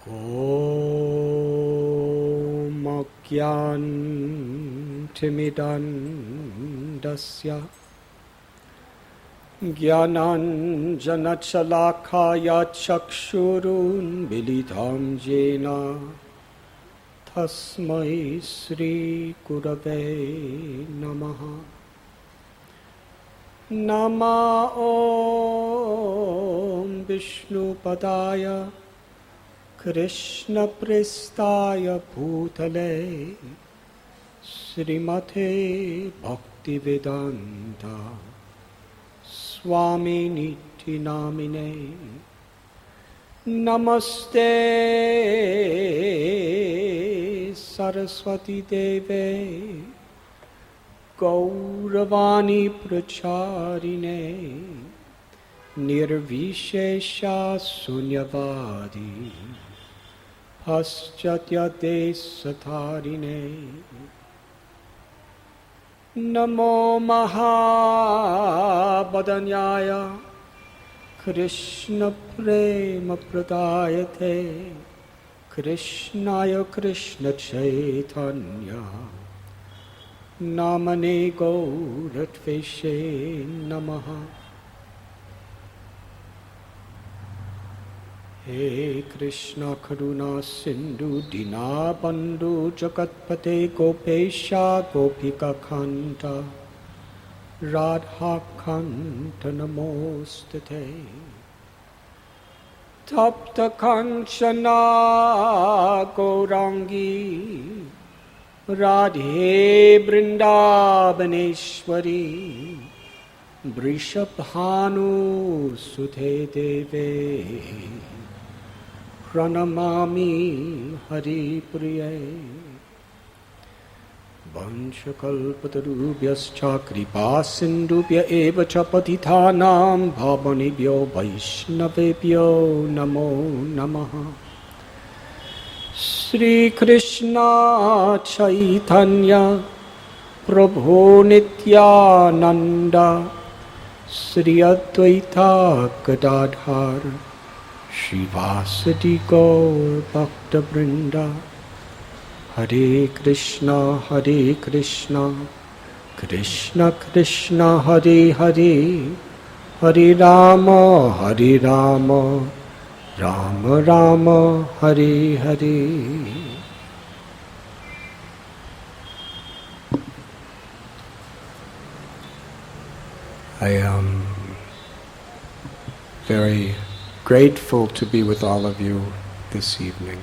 Om Agyantimidandasya Jnananjanachalakaya chakshurun militam jena Tasmai Sri Gurave Namaha. Nama Om Vishnu Padaya Krishna Prestaya Bhutale Srimate Bhaktivedanta Swami Niti Namine. Namaste Saraswati Deve Gauravani Pracharine Nirvishesha Sunyavadi Paschatya Desatarine. Namo Mahabhadanyaya Krishna Prema Pradayate Krishnaya Krishna Chaitanya Namane Gauratveshe Namaha. He Krishna Karuna Sindhu Dinabandhu Jagatpate Gopesha Gopika Kanta Radha Kanta Namostate. Tapta Kanchana Gaurangi Radhe Vrindavaneshwari Vrishabhanu Suthe Deve Pranamami Hari Priye. Vanchakalpatarubhyascha kripa sindubhya eva cha patithanam bhavanibhyo vaishnavebhyo namo namaha. Shri Krishna Chaitanya Prabhu Nityananda Shri Advaita Gadadhar Shrivasadi Gaur Bhakta Vrinda. Hare Krishna Krishna Krishna Hare Hare Hare Rama Rama Rama Hare Hare. I am very grateful to be with all of you this evening.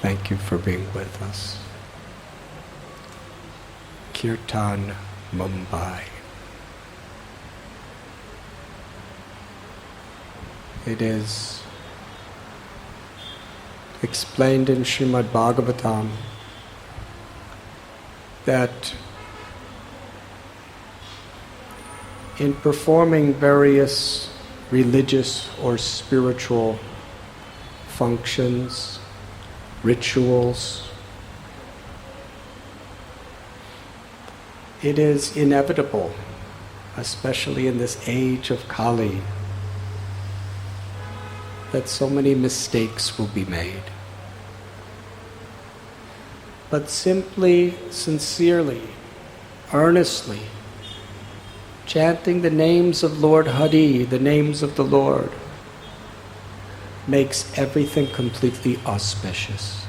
Thank you for being with us. Kirtan, Mumbai. It is explained in Srimad Bhagavatam that in performing various religious or spiritual functions, rituals, it is inevitable, especially in this age of Kali, that so many mistakes will be made. But simply, sincerely, earnestly, chanting the names of Lord Hari, the names of the Lord, makes everything completely auspicious.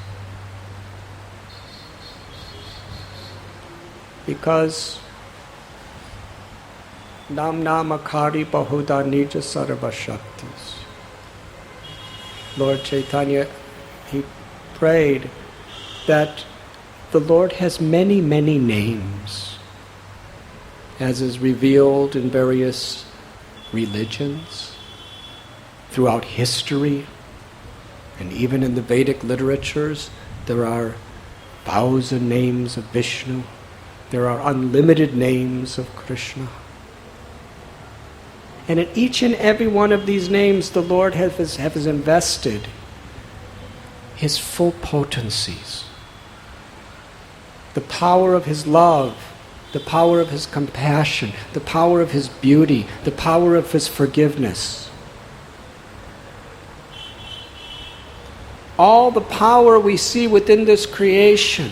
Because Nam Namakari Bahuda Nija Sarva Shaktis. Lord Chaitanya, he prayed that the Lord has many, many names, as is revealed in various religions, throughout history, and even in the Vedic literatures, there are 1,000 names of Vishnu. There are unlimited names of Krishna. And in each and every one of these names, the Lord has invested His full potencies, the power of His love, the power of His compassion, the power of His beauty, the power of His forgiveness. All the power we see within this creation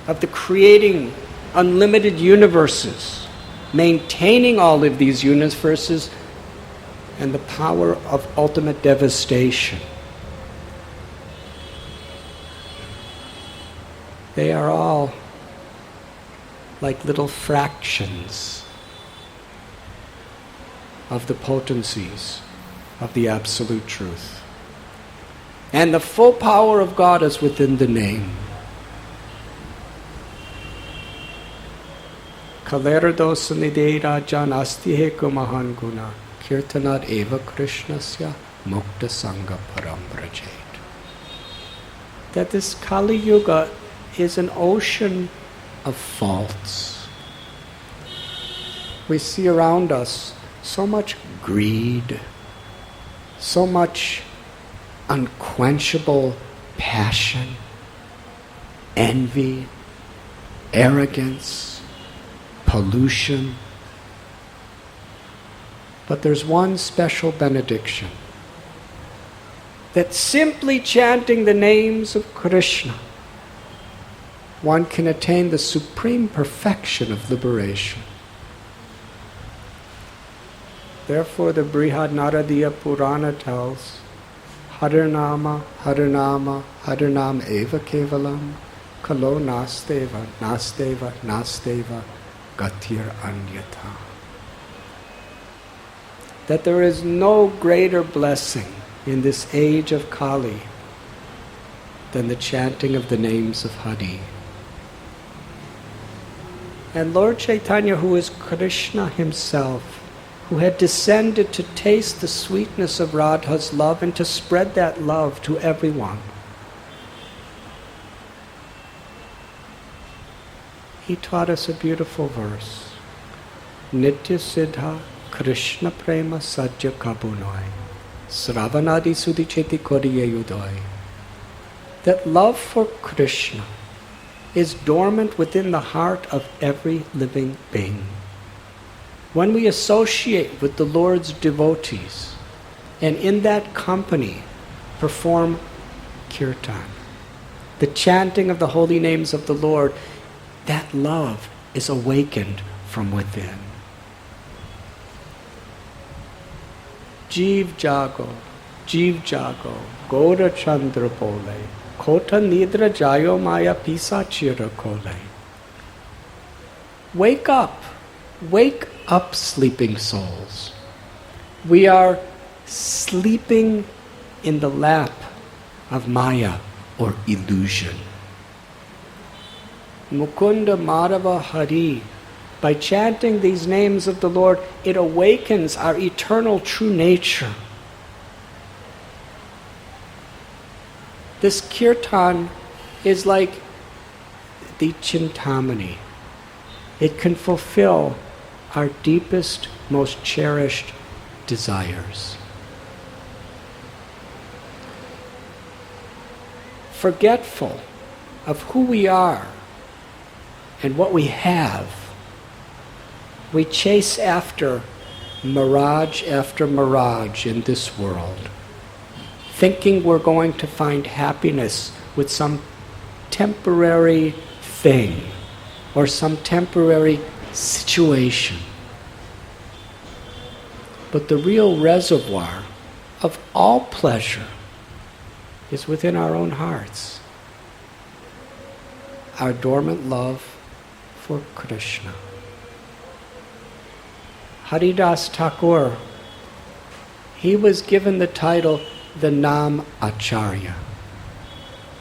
of the creating unlimited universes, maintaining all of these universes, and the power of ultimate devastation. They are all like little fractions of the potencies of the Absolute Truth. And the full power of God is within the name. Kalerdo sunidera janastiheko mahan guna kirtanat eva krishnasya mukta sangha param brajet. That this Kali Yuga is an ocean of faults. We see around us so much greed, so much unquenchable passion, envy, arrogance, pollution. But there's one special benediction, that simply chanting the names of Krishna, one can attain the supreme perfection of liberation. Therefore the Brihad Naradiya Purana tells, Harinama, Harinama, Harinam eva kevalam, kalo nasteva, nasteva, nasteva, gatir anyata. That there is no greater blessing in this age of Kali than the chanting of the names of Hari. And Lord Chaitanya, who is Krishna himself, who had descended to taste the sweetness of Radha's love and to spread that love to everyone, he taught us a beautiful verse. Nitya Siddha Krishna Prema Sajja Kabunoi Sravanadi Sudicheti Koriye Udoi. That love for Krishna is dormant within the heart of every living being. When we associate with the Lord's devotees and in that company perform kirtan, the chanting of the holy names of the Lord, that love is awakened from within. Jeev jago, Gaura Chandra bole, Kota nidra jayo maya pisa chira kole. Wake up, sleeping souls. We are sleeping in the lap of Maya or illusion. Mukunda Madhava Hari. By chanting these names of the Lord, it awakens our eternal true nature. This kirtan is like the Chintamani. It can fulfill our deepest, most cherished desires. Forgetful of who we are and what we have, we chase after mirage in this world, thinking we're going to find happiness with some temporary thing or some temporary situation. But the real reservoir of all pleasure is within our own hearts. Our dormant love for Krishna. Haridas Thakur, he was given the title the Nam Acharya.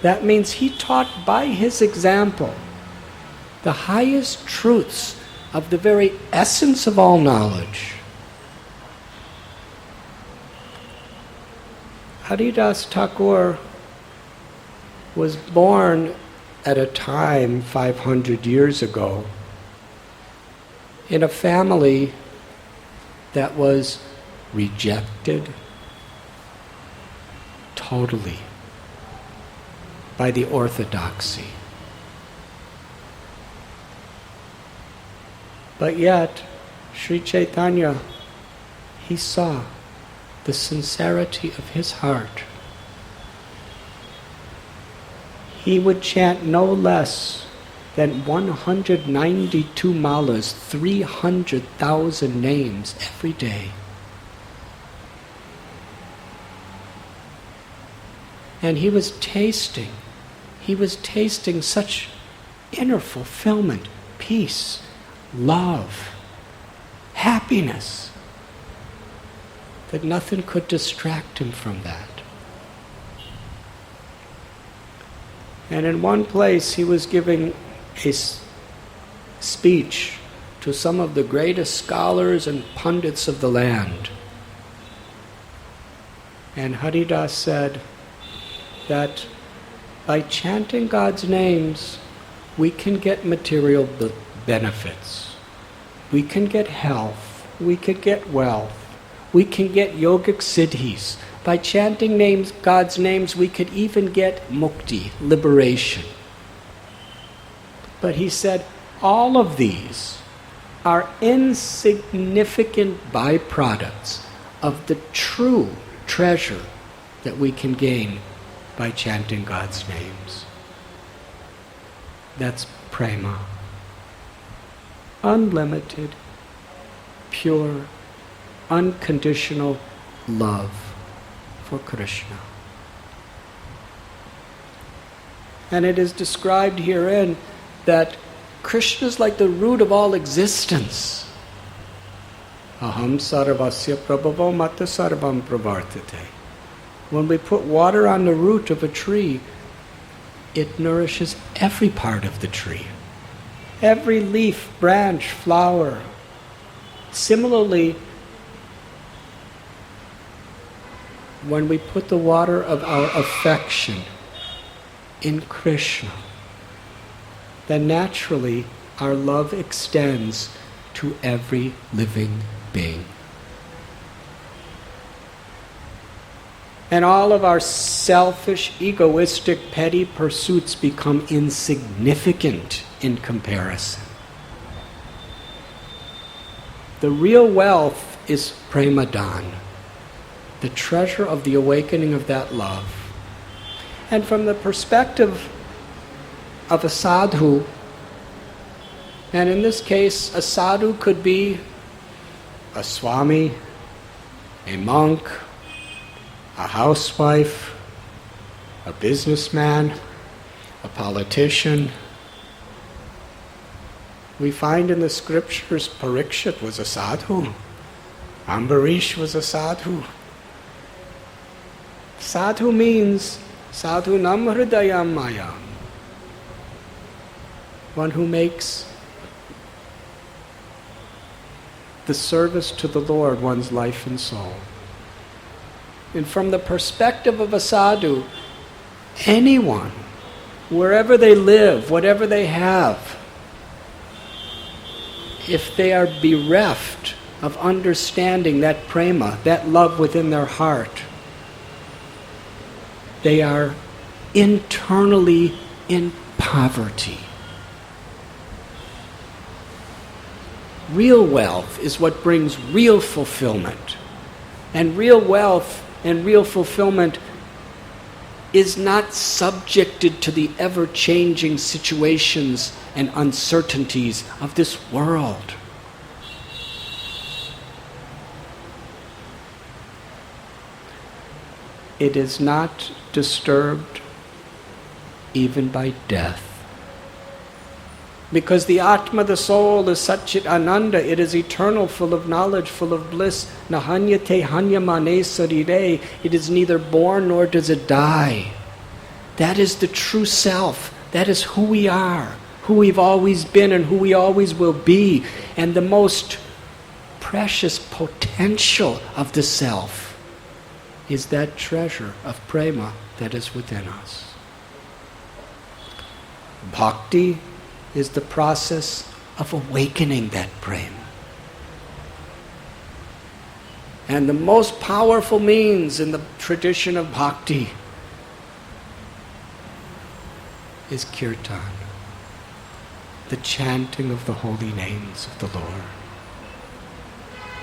That means he taught by his example the highest truths of the very essence of all knowledge. Haridas Thakur was born at a time 500 years ago in a family that was rejected totally by the orthodoxy. But yet, Sri Chaitanya, he saw the sincerity of his heart. He would chant no less than 192 malas, 300,000 names every day. And he was tasting such inner fulfillment, peace, love, happiness, that nothing could distract him from that. And in one place he was giving a speech to some of the greatest scholars and pundits of the land. And Haridas said that by chanting God's names, we can get material benefits. We can get health. We can get wealth. We can get yogic siddhis. By chanting God's names, we could even get mukti, liberation. But he said, all of these are insignificant byproducts of the true treasure that we can gain by chanting God's names. That's prema. Unlimited, pure, unconditional love for Krishna. And it is described herein that Krishna is like the root of all existence. Aham sarvasya prabhavo mata sarvam pravartate. When we put water on the root of a tree, it nourishes every part of the tree. Every leaf, branch, flower. Similarly, when we put the water of our affection in Krishna, then naturally our love extends to every living being. And all of our selfish, egoistic, petty pursuits become insignificant in comparison. The real wealth is premadan, the treasure of the awakening of that love. And from the perspective of a sadhu, and in this case, a sadhu could be a swami, a monk, a housewife, a businessman, a politician. We find in the scriptures Parikshit was a sadhu. Ambarish was a sadhu. Sadhu means sadhu nam hridayam mayam. One who makes the service to the Lord one's life and soul. And from the perspective of a sadhu, anyone, wherever they live, whatever they have, if they are bereft of understanding that prema, that love within their heart, they are internally in poverty. Real wealth is what brings real fulfillment. And real wealth and real fulfillment is not subjected to the ever-changing situations and uncertainties of this world. It is not disturbed even by death. Because the Atma, the soul, is Satchit Ananda. It is eternal, full of knowledge, full of bliss. Nahanyate hanyamane sarire. It is neither born nor does it die. That is the true self. That is who we are, who we've always been and who we always will be. And the most precious potential of the self is that treasure of prema that is within us. Bhakti is the process of awakening that prema. And the most powerful means in the tradition of bhakti is kirtan. the chanting of the holy names of the Lord.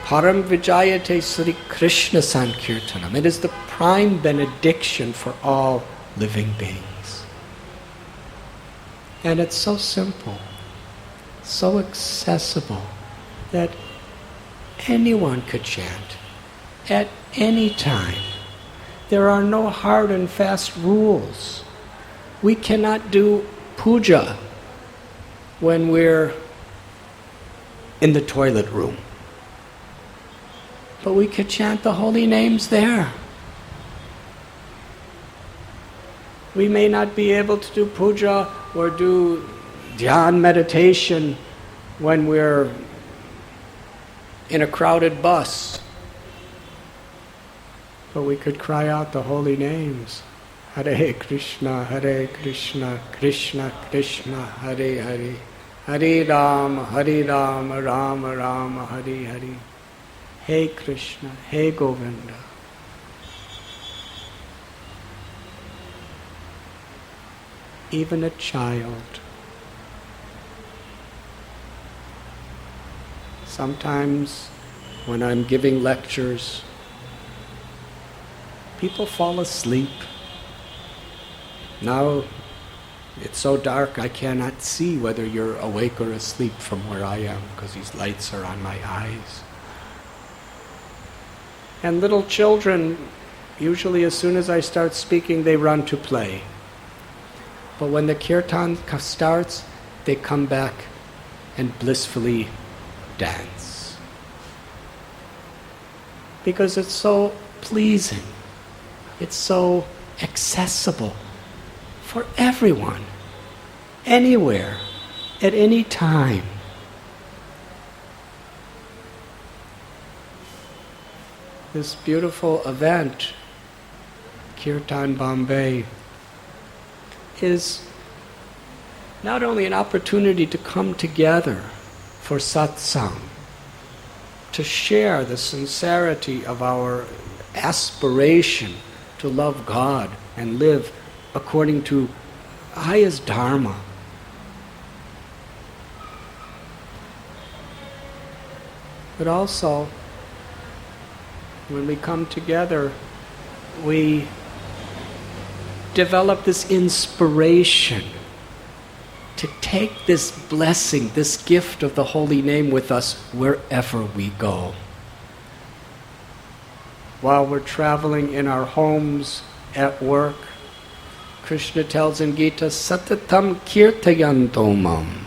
Param Vijayate Sri Krishna Sankirtanam. It is the prime benediction for all living beings. And it's so simple, so accessible, that anyone could chant at any time. There are no hard and fast rules. We cannot do puja when we're in the toilet room. But we could chant the holy names there. We may not be able to do puja or do dhyan meditation when we're in a crowded bus. But we could cry out the holy names. Hare Krishna, Krishna Krishna, Hare Hare. Hare Rama, Rama Rama, Hare Hare. Hey Krishna, Hey Govinda. Even a child. Sometimes when I'm giving lectures, people fall asleep. Now it's so dark I cannot see whether you're awake or asleep from where I am because these lights are on my eyes. And little children, usually as soon as I start speaking, they run to play. But when the kirtan starts, they come back and blissfully dance. Because it's so pleasing. It's so accessible for everyone, anywhere, at any time. This beautiful event, Kirtan Bombay, is not only an opportunity to come together for satsang, to share the sincerity of our aspiration to love God and live according to highest dharma. But also, when we come together, we develop this inspiration to take this blessing, this gift of the holy name with us wherever we go. While we're traveling in our homes, at work, Krishna tells in Gita, Satatam kirtayantomam.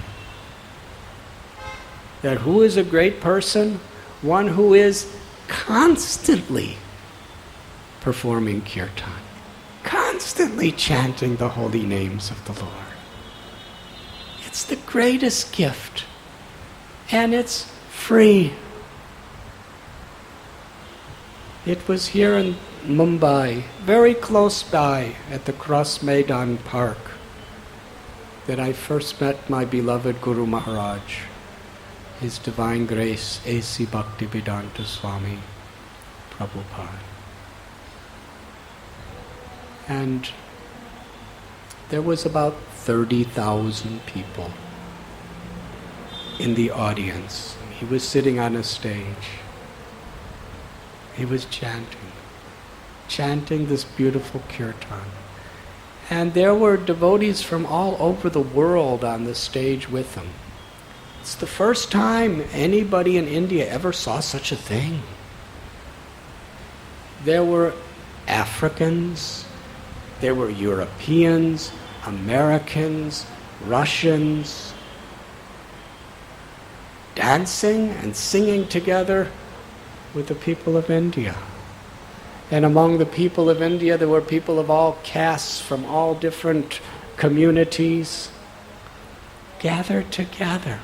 That who is a great person? One who is constantly performing kirtan, constantly chanting the holy names of the Lord. It's the greatest gift, and it's free. It was here in Mumbai, very close by at the Cross Maidan Park, that I first met my beloved Guru Maharaj, His Divine Grace A.C. Bhaktivedanta Swami Prabhupada. And there was about 30,000 people in the audience. He was sitting on a stage. He was chanting this beautiful kirtan. And there were devotees from all over the world on the stage with him. It's the first time anybody in India ever saw such a thing. There were Africans, there were Europeans, Americans, Russians, dancing and singing together with the people of India. And among the people of India, there were people of all castes from all different communities gathered together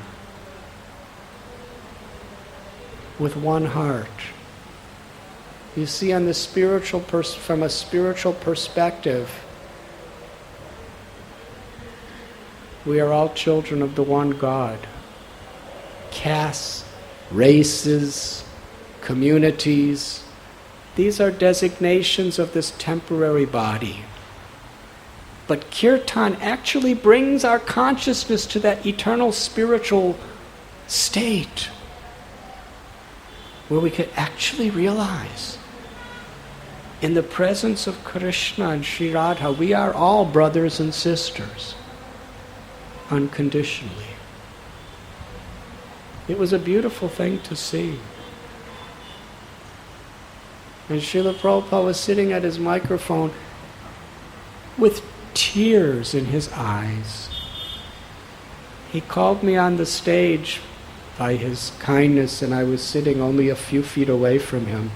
with one heart. You see, on the spiritual from a spiritual perspective, we are all children of the one God. Castes, races, communities, these are designations of this temporary body. But kirtan actually brings our consciousness to that eternal spiritual state where we could actually realize in the presence of Krishna and Sri Radha, we are all brothers and sisters, unconditionally. It was a beautiful thing to see. And Srila Prabhupada was sitting at his microphone with tears in his eyes. He called me on the stage by his kindness, and I was sitting only a few feet away from him.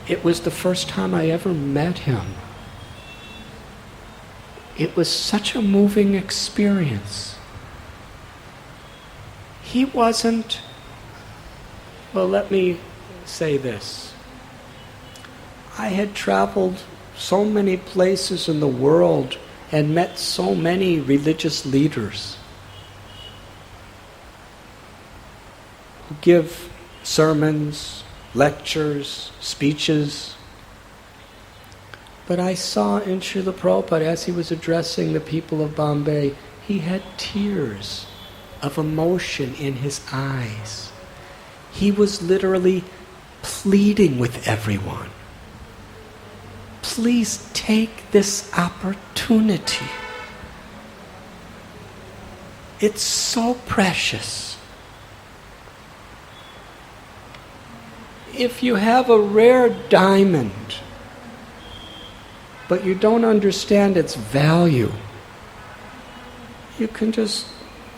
It was the first time I ever met him. It was such a moving experience. He wasn't, well, let me say this. I had traveled so many places in the world and met so many religious leaders who give sermons, lectures, speeches. But I saw in Srila Prabhupada, as he was addressing the people of Bombay, he had tears of emotion in his eyes. He was literally pleading with everyone. Please take this opportunity. It's so precious. If you have a rare diamond, but you don't understand its value, you can just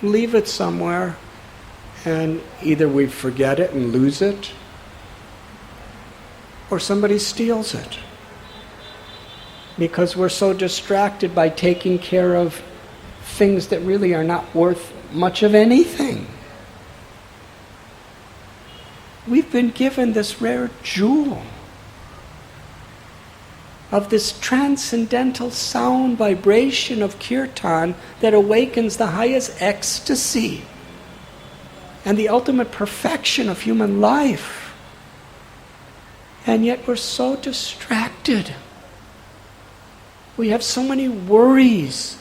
leave it somewhere and either we forget it and lose it, or somebody steals it. Because we're so distracted by taking care of things that really are not worth much of anything. We've been given this rare jewel of this transcendental sound vibration of kirtan that awakens the highest ecstasy and the ultimate perfection of human life. And yet we're so distracted. We have so many worries.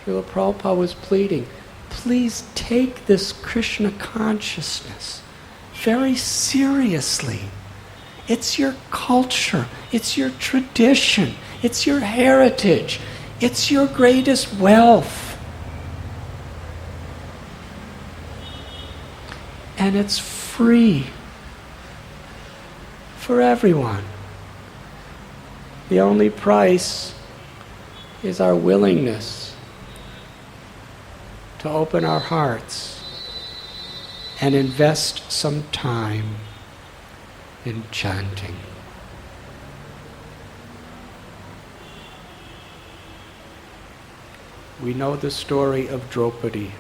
Srila Prabhupada was pleading, please take this Krishna consciousness very seriously. It's your culture, it's your tradition, it's your heritage, it's your greatest wealth. And it's free for everyone. The only price is our willingness to open our hearts and invest some time in chanting. We know the story of Draupadi.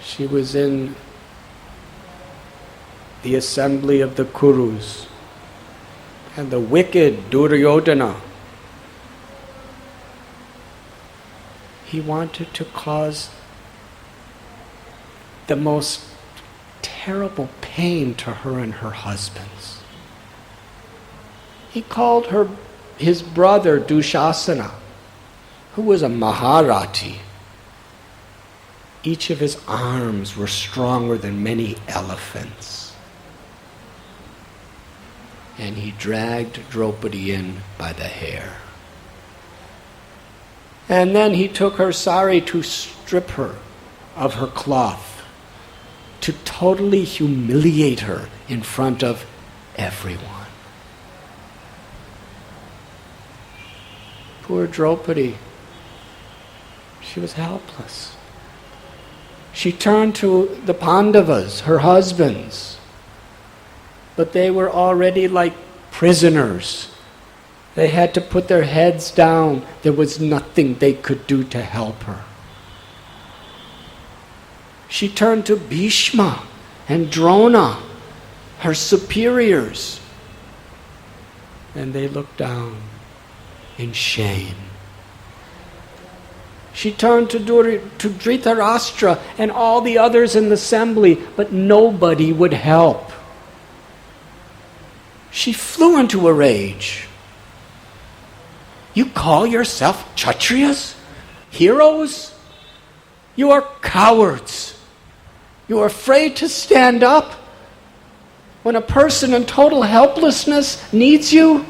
She was in the assembly of the Kurus, and the wicked Duryodhana, he wanted to cause the most terrible pain to her and her husbands. He called his brother Dushasana, who was a Maharati. Each of his arms were stronger than many elephants. And he dragged Draupadi in by the hair. And then he took her sari to strip her of her cloth, to totally humiliate her in front of everyone. Poor Draupadi, she was helpless. She turned to the Pandavas, her husbands, but they were already like prisoners. They had to put their heads down. There was nothing they could do to help her. She turned to Bhishma and Drona, her superiors, and they looked down in shame. She turned to Dhritarashtra and all the others in the assembly, but nobody would help. she flew into a rage. You call yourself Kshatriyas? Heroes? You are cowards. You are afraid to stand up when a person in total helplessness needs you.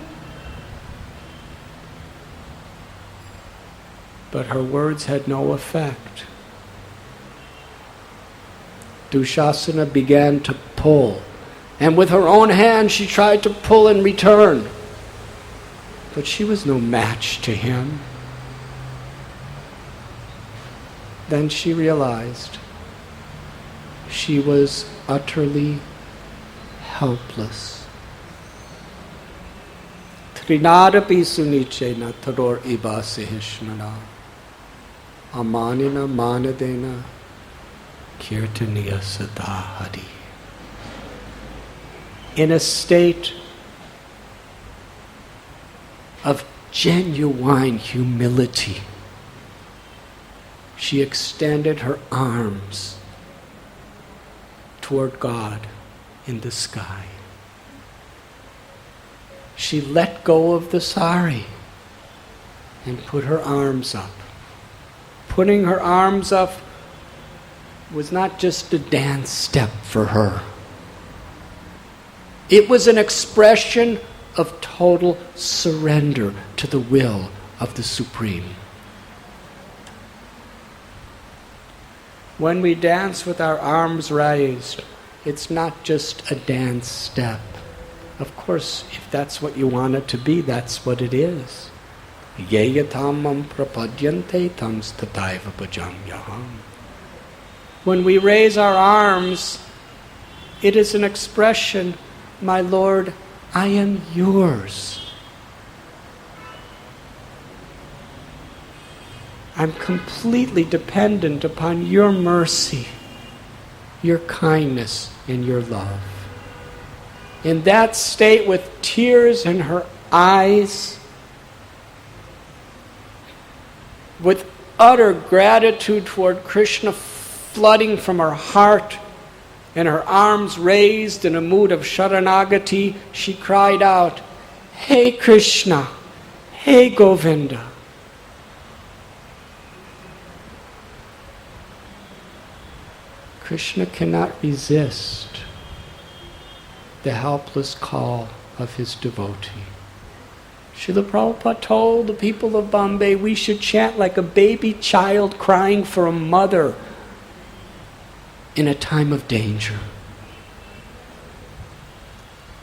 But her words had no effect. Dushasana began to pull, and with her own hand she tried to pull in return. But she was no match to him. Then she realized she was utterly helpless. Trinadapi sunichena taror iba sihishnana amanina manadena kirtaniya sadahadi. In a state of genuine humility, she extended her arms toward God in the sky. She let go of the sari and put her arms up. Putting her arms up was not just a dance step for her. It was an expression of total surrender to the will of the Supreme. When we dance with our arms raised, it's not just a dance step. Of course, if that's what you want it to be, that's what it is. Yeyatamam prapadyante tams tataiva bhajamyaham. When we raise our arms, it is an expression, my Lord, I am yours. I'm completely dependent upon your mercy, your kindness, and your love. In that state, with tears in her eyes, with utter gratitude toward Krishna flooding from her heart, and her arms raised in a mood of sharanagati, she cried out, Hey Krishna, hey Govinda. Krishna cannot resist the helpless call of his devotee. Srila Prabhupada told the people of Bombay we should chant like a baby child crying for a mother in a time of danger.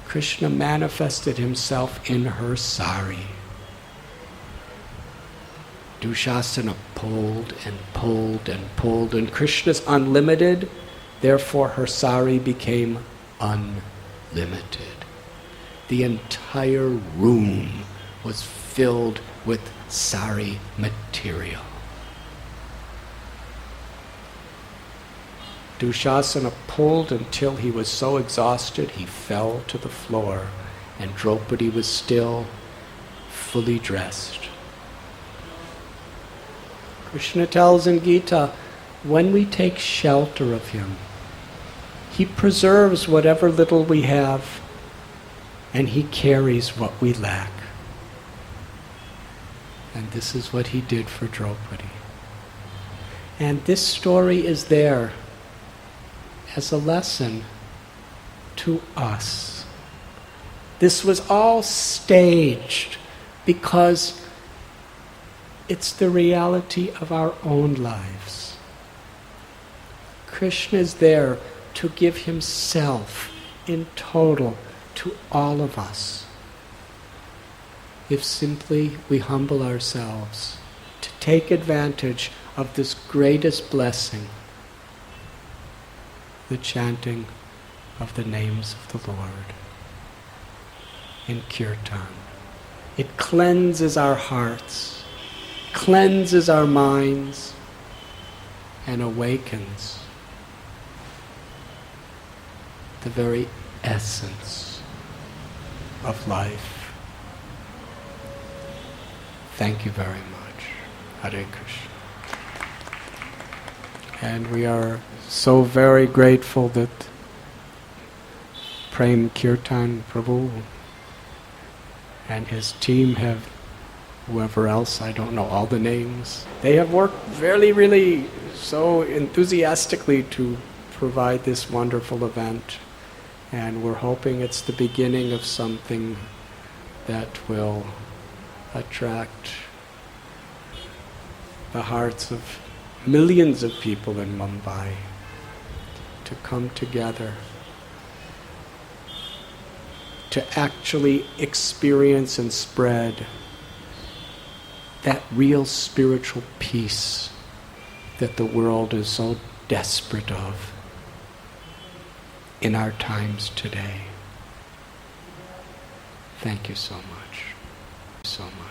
Krishna manifested himself in her sari. Dushasana pulled and pulled and pulled, and Krishna's unlimited, therefore her sari became unlimited. The entire room was filled with sari material. Dushasana pulled until he was so exhausted he fell to the floor, and Draupadi was still fully dressed. Krishna tells in Gita, when we take shelter of him, he preserves whatever little we have, and he carries what we lack. And this is what he did for Draupadi. And this story is there as a lesson to us. This was all staged because it's the reality of our own lives. Krishna is there to give himself in total to all of us, if simply we humble ourselves to take advantage of this greatest blessing, the chanting of the names of the Lord in Kirtan. It cleanses our hearts, cleanses our minds, and awakens the very essence of life. Thank you very much. Hare Krishna. And we are so very grateful that Premkirtan Prabhu and his team have, whoever else, I don't know all the names, they have worked really so enthusiastically to provide this wonderful event. And we're hoping it's the beginning of something that will attract the hearts of millions of people in Mumbai to come together, to actually experience and spread that real spiritual peace that the world is so desperate of in our times today. Thank you so much. So much.